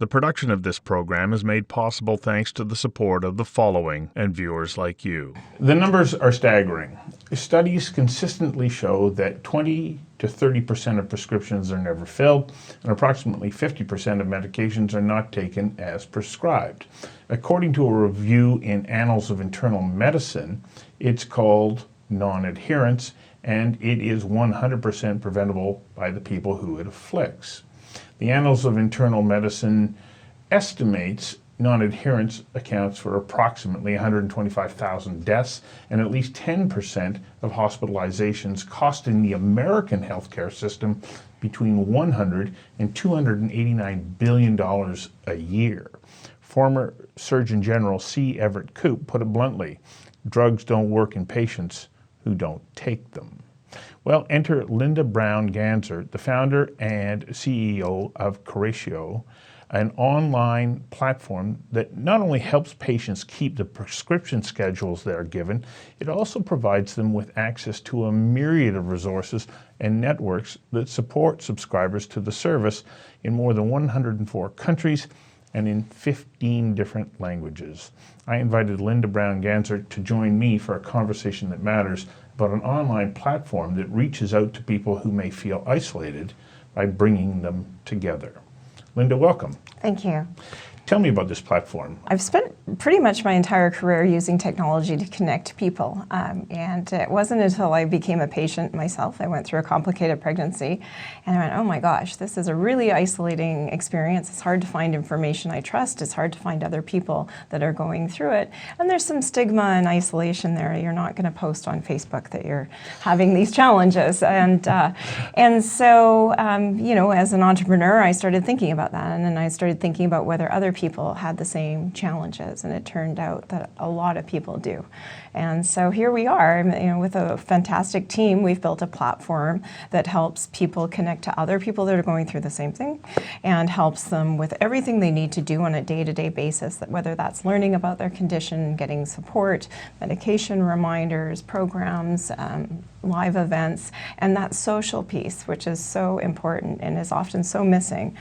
The production of this program is made possible thanks to the support of the following and viewers like you. The numbers are staggering. Studies consistently show that 20 to 30% of prescriptions are never filled, and approximately 50% of medications are not taken as prescribed. According to a review in Annals of Internal Medicine, it's called non-adherence, and it is 100% preventable by the people who it afflicts. The Annals of Internal Medicine estimates non-adherence accounts for approximately 125,000 deaths and at least 10% of hospitalizations, costing the American healthcare system between $100 and $289 billion a year. Former Surgeon General C. Everett Koop put it bluntly, drugs don't work in patients who don't take them. Well, enter Lynda Brown-Ganzert, the founder and CEO of Curatio, an online platform that not only helps patients keep the prescription schedules they are given, it also provides them with access to a myriad of resources and networks that support subscribers to the service in more than 104 countries and in 15 different languages. I invited Lynda Brown-Ganzert to join me for a conversation that matters about an online platform that reaches out to people who may feel isolated by bringing them together. Lynda, welcome. Thank you. Tell me about this platform. I've spent pretty much my entire career using technology to connect people, and it wasn't until I became a patient myself, I went through a complicated pregnancy, and I went, oh my gosh, this is a really isolating experience. It's hard to find information I trust. It's hard to find other people that are going through it, and there's some stigma and isolation there. You're not going to post on Facebook that you're having these challenges, and so you know, as an entrepreneur, I started thinking about that, and then I started thinking about whether other people had the same challenges, and it turned out that a lot of people do. And so here we are, you know, with a fantastic team. We've built a platform that helps people connect to other people that are going through the same thing, and helps them with everything they need to do on a day-to-day basis, that whether that's learning about their condition, getting support, medication reminders, programs, live events, and that social piece, which is so important and is often so missing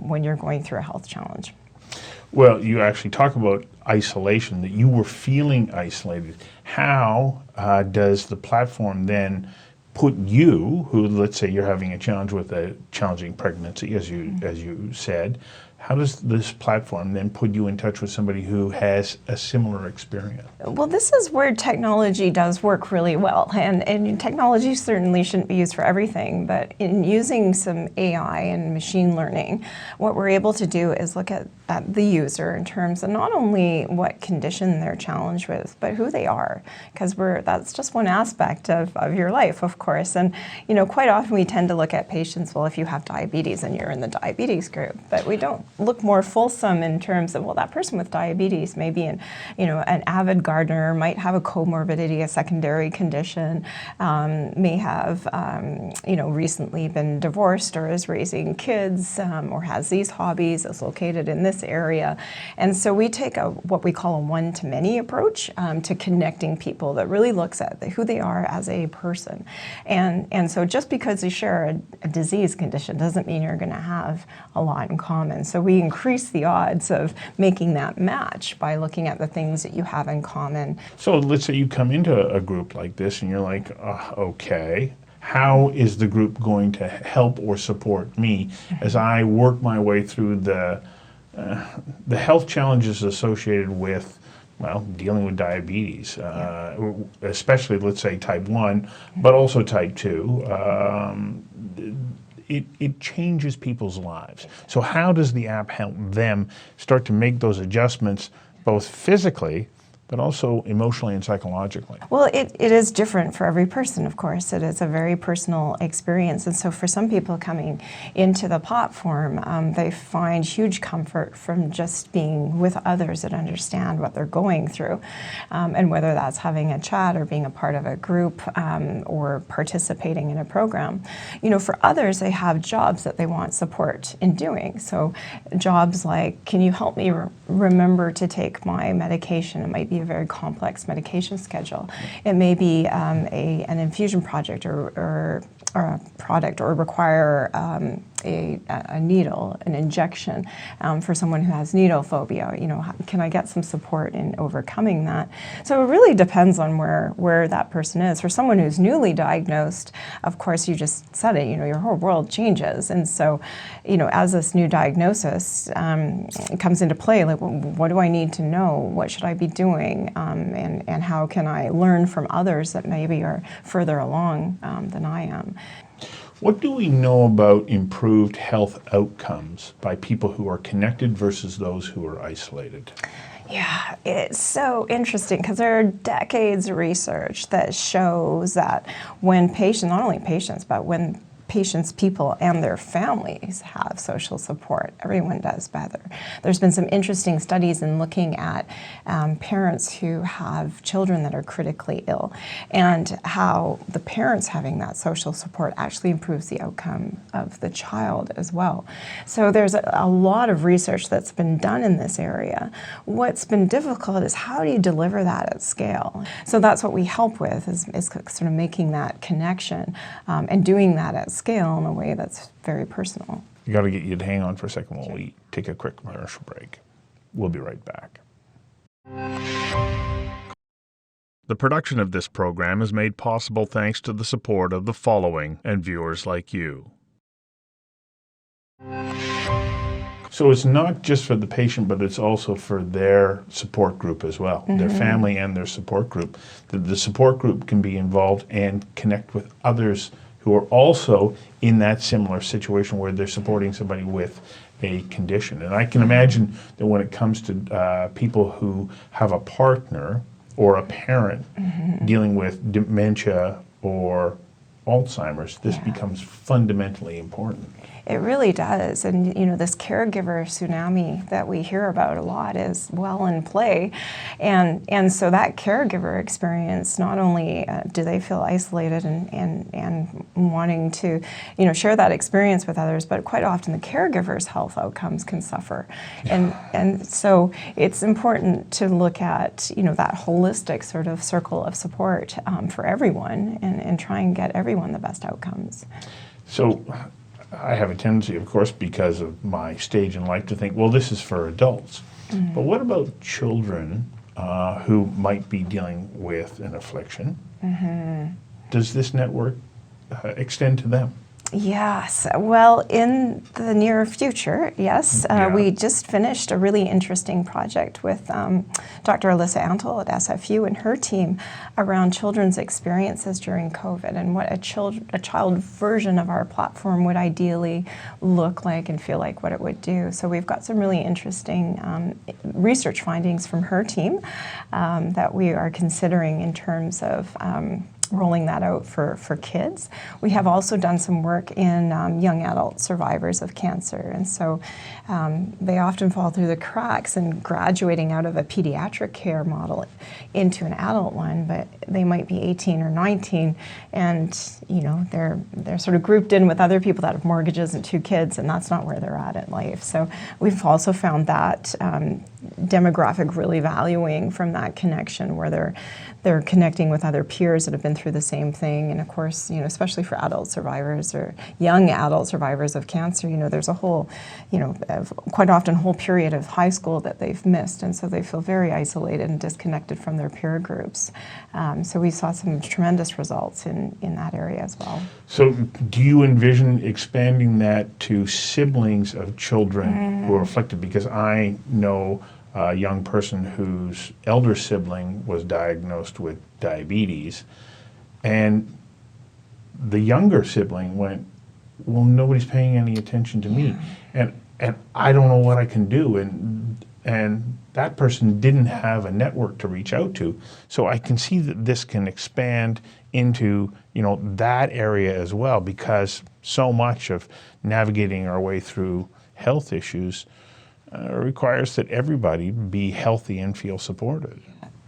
when you're going through a health challenge. Well, you actually talk about isolation, that you were feeling isolated. How does the platform then put you, who, let's say you're having a challenge with a challenging pregnancy, as you said, how does this platform then put you in touch with somebody who has a similar experience? Well, this is where technology does work really well, and technology certainly shouldn't be used for everything, but in using some AI and machine learning, what we're able to do is look at the user in terms of not only what condition they're challenged with, but who they are, because that's just one aspect of your life, of course. And you know, quite often we tend to look at patients, well, if you have diabetes and you're in the diabetes group, but we don't look more fulsome in terms of, well, that person with diabetes may be an avid gardener, might have a comorbidity, a secondary condition, may have recently been divorced or is raising kids, or has these hobbies, is located in this area. And so we take what we call a one-to-many approach to connecting people that really looks at who they are as a person. And so just because you share a disease condition doesn't mean you're going to have a lot in common. So we increase the odds of making that match by looking at the things that you have in common. So let's say you come into a group like this and you're like, okay, how is the group going to help or support me as I work my way through the health challenges associated with, well, dealing with diabetes, especially, let's say, type 1, but also type 2. It changes people's lives. So how does the app help them start to make those adjustments, both physically, but also emotionally and psychologically? Well, it is different for every person, of course. It is a very personal experience. And so for some people coming into the platform, they find huge comfort from just being with others that understand what they're going through. And whether that's having a chat or being a part of a group or participating in a program. You know, for others, they have jobs that they want support in doing. So jobs like, can you help me remember to take my medication? It might be a very complex medication schedule. It may be an infusion project or a product, or require a needle, an injection for someone who has needle phobia. You know, can I get some support in overcoming that? So it really depends on where that person is. For someone who's newly diagnosed, of course, you just said it, you know, your whole world changes. And so, you know, as this new diagnosis comes into play, like, what do I need to know? What should I be doing? And how can I learn from others that maybe are further along than I am? What do we know about improved health outcomes by people who are connected versus those who are isolated? Yeah, it's so interesting because there are decades of research that shows that when patients, not only patients, but when patients, people, and their families have social support, everyone does better. There's been some interesting studies in looking at parents who have children that are critically ill and how the parents having that social support actually improves the outcome of the child as well. So there's a lot of research that's been done in this area. What's been difficult is how do you deliver that at scale? So that's what we help with is sort of making that connection and doing that at scale in a way that's very personal. I got to get you to hang on for a second while we take a quick commercial break. We'll be right back. The production of this program is made possible thanks to the support of the following and viewers like you. So it's not just for the patient, but it's also for their support group as well, their family and their support group. The support group can be involved and connect with others who are also in that similar situation where they're supporting somebody with a condition. And I can imagine that when it comes to people who have a partner or a parent dealing with dementia or Alzheimer's, this becomes fundamentally important. It really does. And, you know, this caregiver tsunami that we hear about a lot is well in play. And so that caregiver experience, not only do they feel isolated and wanting to, you know, share that experience with others, but quite often the caregiver's health outcomes can suffer. And so it's important to look at, you know, that holistic sort of circle of support for everyone and try and get everyone the best outcomes. So I have a tendency, of course, because of my stage in life, to think, well, this is for adults. But what about children who might be dealing with an affliction? Does this network extend to them? Yes. Well, in the near future, yes. We just finished a really interesting project with Dr. Alyssa Antle at SFU and her team around children's experiences during COVID and what a child version of our platform would ideally look like and feel like, what it would do. So we've got some really interesting research findings from her team that we are considering in terms of rolling that out for kids. We have also done some work in young adult survivors of cancer, and so they often fall through the cracks in graduating out of a pediatric care model into an adult one, but they might be 18 or 19, and you know they're sort of grouped in with other people that have mortgages and 2 kids, and that's not where they're at in life. So we've also found that demographic really valuing from that connection where they're connecting with other peers that have been through the same thing. And of course, you know, especially for adult survivors or young adult survivors of cancer, you know, there's a whole, you know, quite often whole period of high school that they've missed. And so they feel very isolated and disconnected from their peer groups. So we saw some tremendous results in that area as well. So do you envision expanding that to siblings of children who are afflicted? Because I know a young person whose elder sibling was diagnosed with diabetes, and the younger sibling went, well, nobody's paying any attention to me, and I don't know what I can do, and that person didn't have a network to reach out to. So I can see that this can expand into, you know, that area as well, because so much of navigating our way through health issues requires that everybody be healthy and feel supported.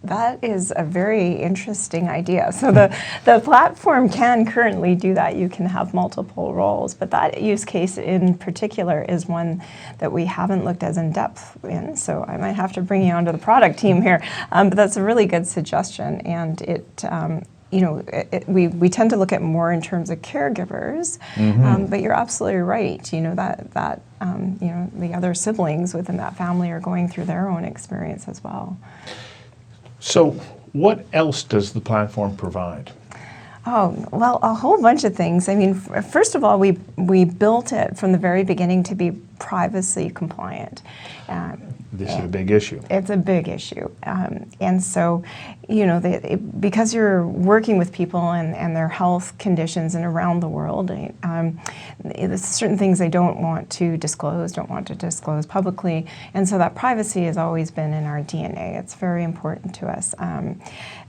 That is a very interesting idea. So the platform can currently do that. You can have multiple roles, but that use case in particular is one that we haven't looked as in depth in. So I might have to bring you onto the product team here. But that's a really good suggestion, and we tend to look at more in terms of caregivers, but you're absolutely right. That the other siblings within that family are going through their own experience as well. So what else does the platform provide? Oh, well, a whole bunch of things. I mean, first of all, we built it from the very beginning to be privacy compliant. This is a big issue. It's a big issue. And so, because you're working with people and their health conditions and around the world, there's certain things they don't want to disclose publicly. And so that privacy has always been in our DNA. It's very important to us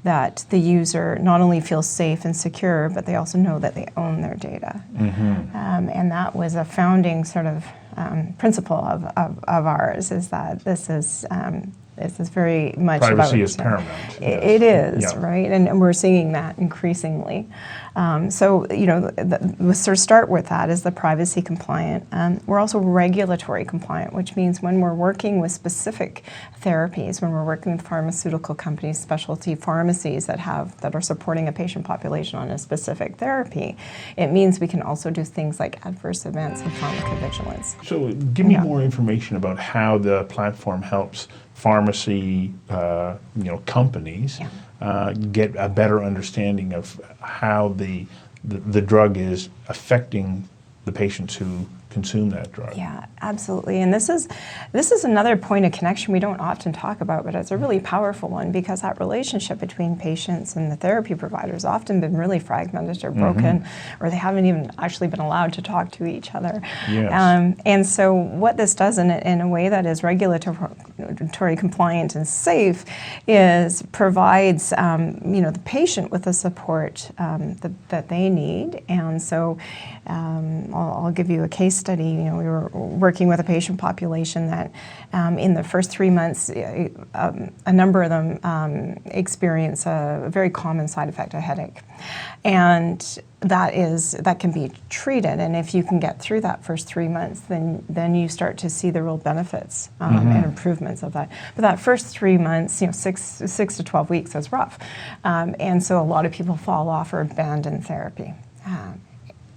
that the user not only feels safe and secure, but they also know that they own their data. And that was a founding sort of principle of ours, is that this is very much privacy about, is paramount. It is, yeah. right? And we're seeing that increasingly. So, we sort of start with that as the privacy compliant. We're also regulatory compliant, which means when we're working with specific therapies, when we're working with pharmaceutical companies, specialty pharmacies that are supporting a patient population on a specific therapy, it means we can also do things like adverse events and pharmacovigilance. So give me more information about how the platform helps pharmacy companies get a better understanding of how the drug is affecting the patients who consume that drug. Yeah, absolutely. And this is another point of connection we don't often talk about, but it's a really powerful one, because that relationship between patients and the therapy providers often been really fragmented or broken, or they haven't even actually been allowed to talk to each other. Yes. And so what this does in a way that is regulatory compliant and safe is provides the patient with the support that they need. And so I'll give you a case study. We were working with a patient population that in the first 3 months, a number of them experience a very common side effect, a headache. And that can be treated, and if you can get through that first 3 months, then you start to see the real benefits and improvements of that. But that first 3 months, 6 to 12 weeks is rough, and so a lot of people fall off or abandon therapy.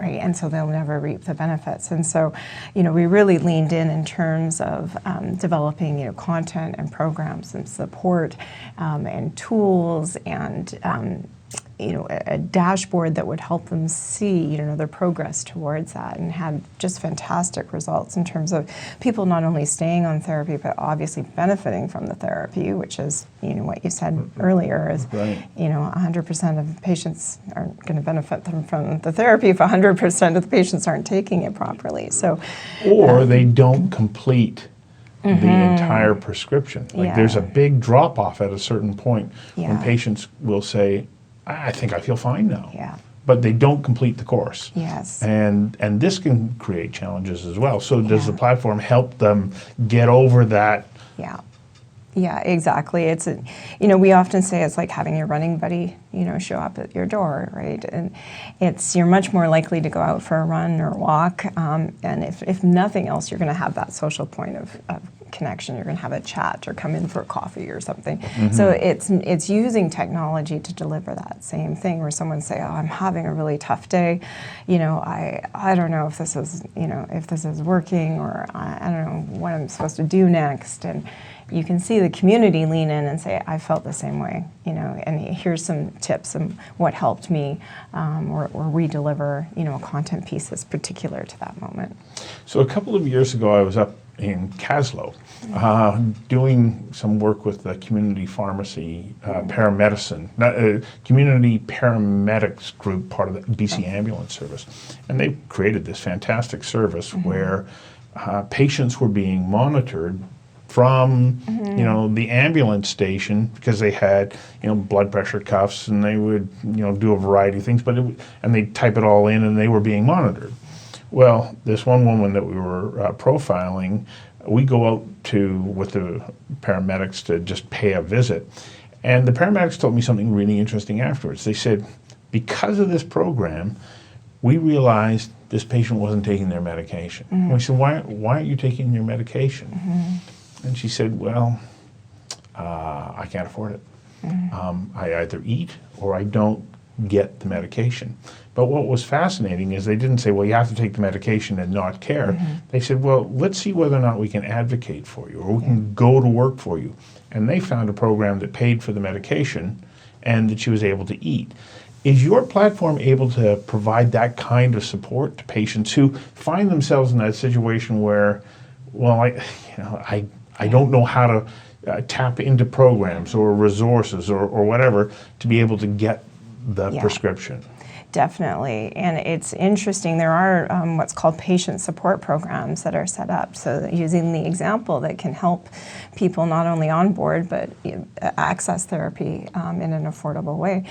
Right, and so they'll never reap the benefits. And so, we really leaned in terms of developing, content and programs and support and tools and a dashboard that would help them see, their progress towards that, and had just fantastic results in terms of people not only staying on therapy, but obviously benefiting from the therapy, which is, what you said earlier is, right. 100% of patients aren't going to benefit from the therapy if 100% of the patients aren't taking it properly. So, or they don't complete the entire prescription. There's a big drop off at a certain point when patients will say, I think I feel fine now. Yeah. But they don't complete the course. Yes. And this can create challenges as well. So does the platform help them get over that? Yeah. Yeah, exactly. It's we often say it's like having your running buddy, show up at your door, right? And you're much more likely to go out for a run or walk. And if nothing else, you're going to have that social point of connection. You're going to have a chat or come in for a coffee or something. So it's using technology to deliver that same thing, where someone say, "Oh, I'm having a really tough day. I don't know if this is working, or I don't know what I'm supposed to do next." And you can see the community lean in and say, "I felt the same way," and here's some tips and what helped me, or we deliver, a content piece that's particular to that moment. So a couple of years ago, I was up in Caslow doing some work with the community pharmacy paramedicine, community paramedics group, part of the BC Ambulance Service. And they created this fantastic service where patients were being monitored from the ambulance station, because they had blood pressure cuffs, and they would do a variety of things, and they type it all in, and they were being monitored. Well, this one woman that we were profiling, we go out with the paramedics to just pay a visit, and the paramedics told me something really interesting afterwards. They said, because of this program, we realized this patient wasn't taking their medication. And we said, why aren't you taking your medication? And she said, well, I can't afford it. I either eat or I don't get the medication. But what was fascinating is they didn't say, well, you have to take the medication and not care. They said, well, let's see whether or not we can advocate for you or we can go to work for you. And they found a program that paid for the medication and that she was able to eat. Is your platform able to provide that kind of support to patients who find themselves in that situation where, well, I don't know how to tap into programs or resources or whatever to be able to get the prescription? Definitely, and it's interesting. There are what's called patient support programs that are set up, so that using the example that can help people not only on board but access therapy in an affordable way.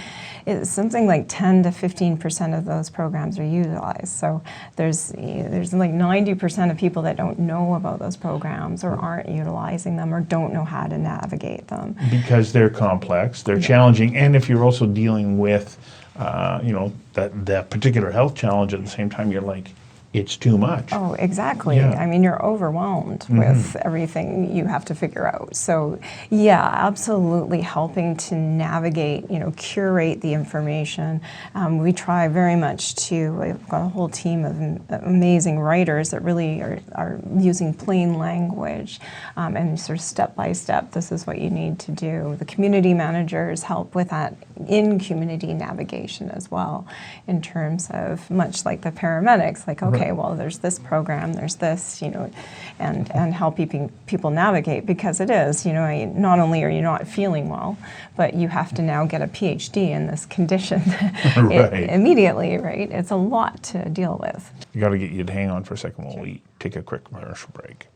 It's something like 10 to 15% of those programs are utilized. So there's like 90% of people that don't know about those programs or aren't utilizing them or don't know how to navigate them. Because they're complex, they're challenging, and if you're also dealing with that particular health challenge at the same time, you're like, it's too much. Oh, exactly. Yeah. I mean, you're overwhelmed with everything you have to figure out. So, yeah, absolutely helping to navigate, curate the information. We try very much we've got a whole team of amazing writers that really are using plain language and sort of step by step, this is what you need to do. The community managers help with that in-community navigation as well, in terms of, much like the paramedics, like, okay, well, there's this program, there's this, and helping people navigate, because it is, not only are you not feeling well, but you have to now get a PhD in this condition immediately, right? It's a lot to deal with. You got to get you to hang on for a second while we take a quick commercial break.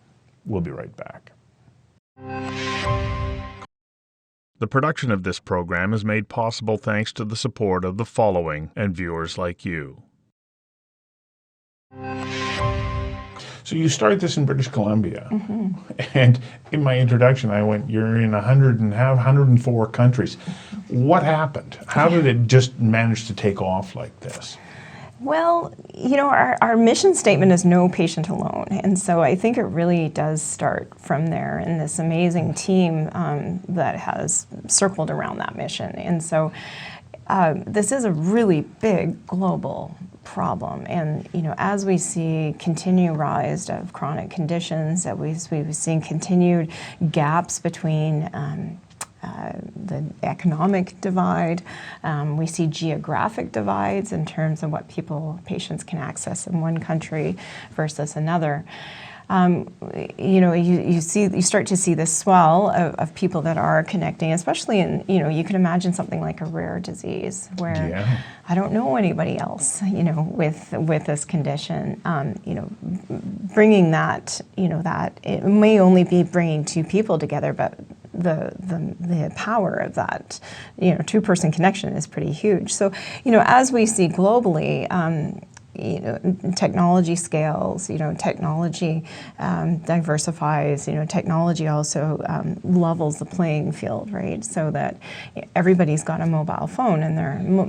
We'll be right back. The production of this program is made possible thanks to the support of the following and viewers like you. So you started this in British Columbia, and in my introduction I went, you're in 104 countries. What happened? How did it just manage to take off like this? Well, our mission statement is no patient alone, and so I think it really does start from there, and this amazing team that has circled around that mission. And so this is a really big global problem, and as we see continued rise of chronic conditions, that we've seen continued gaps between the economic divide. We see geographic divides in terms of what patients can access in one country versus another. You start to see this swell of people that are connecting, especially in, you can imagine something like a rare disease where I don't know anybody else, with this condition. Bringing that, that it may only be bringing two people together, but the power of that, two-person connection is pretty huge. So, as we see globally, technology scales, technology diversifies, technology also levels the playing field, right? So that everybody's got a mobile phone, and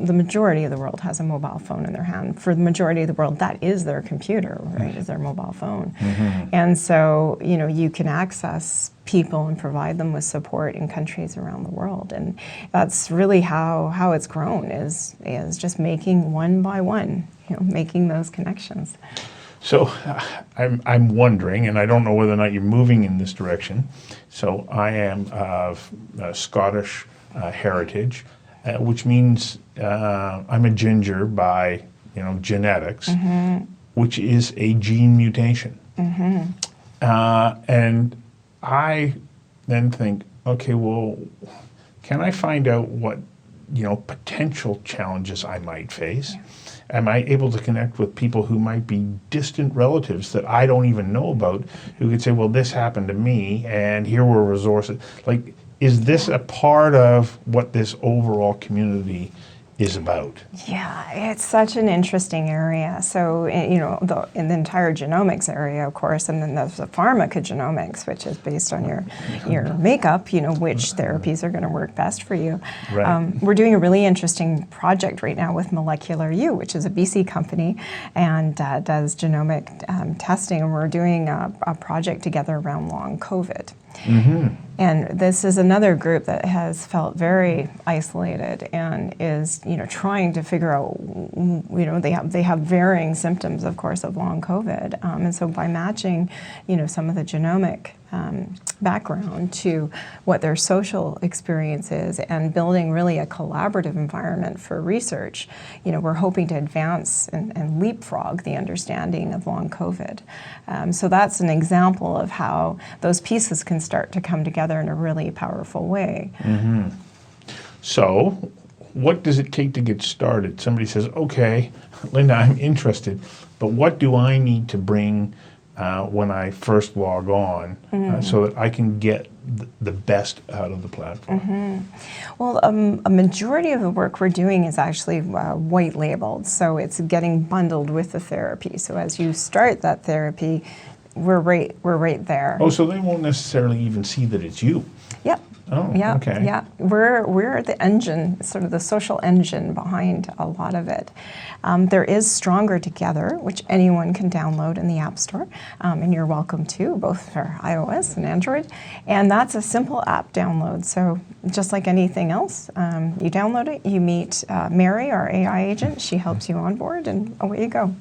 the majority of the world has a mobile phone in their hand. For the majority of the world, that is their computer, right? Is their mobile phone. And so, you can access people and provide them with support in countries around the world, and that's really how it's grown, is just making one by one, making those connections. So I'm wondering, and I don't know whether or not you're moving in this direction. So I am of Scottish heritage, which means I'm a ginger by genetics, which is a gene mutation, and I then think, okay, well, can I find out what, potential challenges I might face? Am I able to connect with people who might be distant relatives that I don't even know about, who could say, well, this happened to me, and here were resources? Like, is this a part of what this overall community is about? Yeah, it's such an interesting area. So, in the entire genomics area, of course, and then there's the pharmacogenomics, which is based on your makeup, which therapies are going to work best for you. Right. We're doing a really interesting project right now with Molecular U, which is a BC company and does genomic testing, and we're doing a project together around long COVID. And this is another group that has felt very isolated and is, trying to figure out, they have varying symptoms, of course, of long COVID. And so by matching, some of the genomic background to what their social experience is and building really a collaborative environment for research, we're hoping to advance and leapfrog the understanding of long COVID. So that's an example of how those pieces can start to come together in a really powerful way. Mm-hmm. So what does it take to get started? Somebody says, okay, Lynda, I'm interested, but what do I need to bring when I first log on so that I can get the best out of the platform? Mm-hmm. Well, a majority of the work we're doing is actually white labeled, so it's getting bundled with the therapy. So as you start that therapy, we're right there. Oh, so they won't necessarily even see that it's you. Yep. Oh, yeah, okay. Yeah, we're the engine, sort of the social engine behind a lot of it. There is Stronger Together, which anyone can download in the App Store, and you're welcome to, both for iOS and Android. And that's a simple app download. So just like anything else, you download it, you meet Mary, our AI agent. She helps you onboard, and away you go.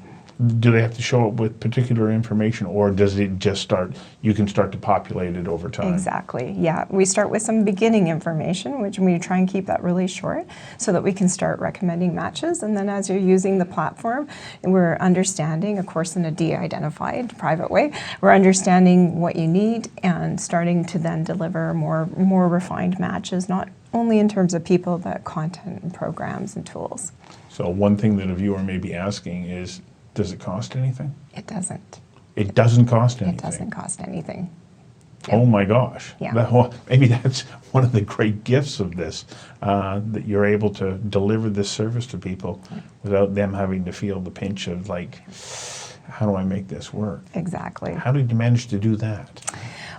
Do they have to show up with particular information, or does it just start, you can start to populate it over time? Exactly, yeah. We start with some beginning information, which we try and keep that really short so that we can start recommending matches. And then as you're using the platform, we're understanding, of course in a de-identified private way, we're understanding what you need and starting to then deliver more refined matches, not only in terms of people, but content and programs and tools. So one thing that a viewer may be asking is, does it cost anything? It doesn't. It doesn't cost anything? It doesn't cost anything. Oh my gosh. Yeah. Maybe that's one of the great gifts of this, that you're able to deliver this service to people without them having to feel the pinch of like, how do I make this work? Exactly. How did you manage to do that?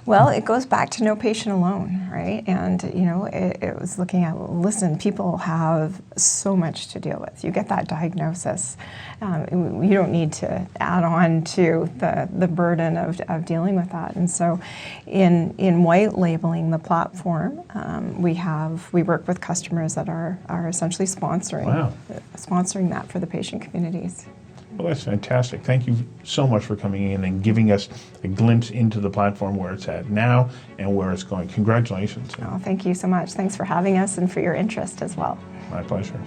Well, it goes back to no patient alone, right? And, it was looking at, listen, people have so much to deal with. You get that diagnosis. You don't need to add on to the burden of dealing with that. And so in white labeling the platform, we work with customers that are essentially sponsoring that for the patient communities. Well, that's fantastic. Thank you so much for coming in and giving us a glimpse into the platform, where it's at now and where it's going. Congratulations. Oh, thank you so much. Thanks for having us and for your interest as well. My pleasure.